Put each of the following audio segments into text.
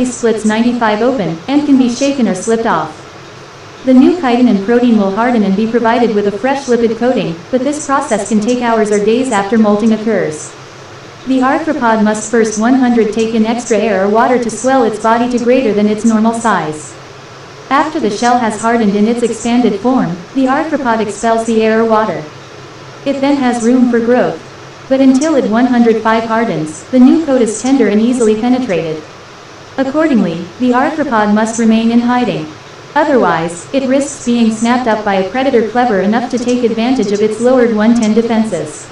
splits 95 open, and can be shaken or slipped off. The new chitin and protein will harden and be provided with a fresh lipid coating, but this process can take hours or days after molting occurs. The arthropod must first take in extra air or water to swell its body to greater than its normal size. After the shell has hardened in its expanded form, the arthropod expels the air or water. It then has room for growth. But until it 105 hardens, the new coat is tender and easily penetrated. Accordingly, the arthropod must remain in hiding. Otherwise, it risks being snapped up by a predator clever enough to take advantage of its lowered 110 defenses.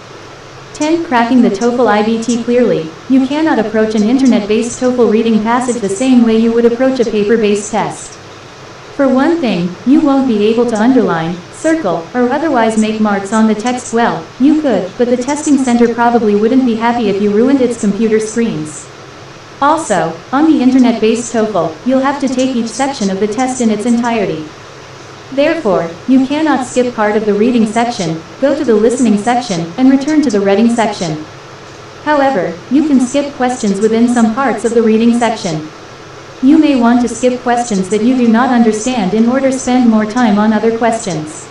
10. Cracking the TOEFL IBT clearly. You cannot approach an internet-based TOEFL reading passage the same way you would approach a paper-based test. For one thing, you won't be able to underline, circle, or otherwise make marks on the text well. You could, but the testing center probably wouldn't be happy if you ruined its computer screens. Also, on the internet-based TOEFL, you'll have to take each section of the test in its entirety. Therefore, you cannot skip part of the reading section, go to the listening section, and return to the reading section. However, you can skip questions within some parts of the reading section. You may want to skip questions that you do not understand in order to spend more time on other questions.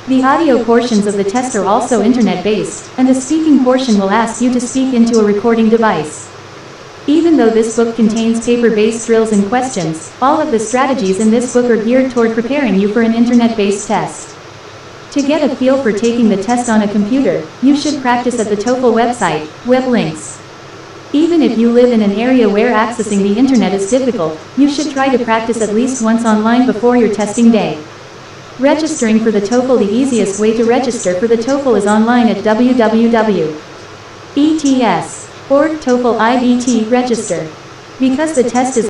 The audio portions of the test are also internet-based, and the speaking portion will ask you to speak into a recording device. Even though this book contains paper-based drills and questions, all of the strategies in this book are geared toward preparing you for an internet-based test. To get a feel for taking the test on a computer, you should practice at the TOEFL website, web links. Even if you live in an area where accessing the internet is difficult, you should try to practice at least once online before your testing day. Registering for the TOEFL. The easiest way to register for the TOEFL is online at www.ets.org/TOEFL IBT register. Because the test is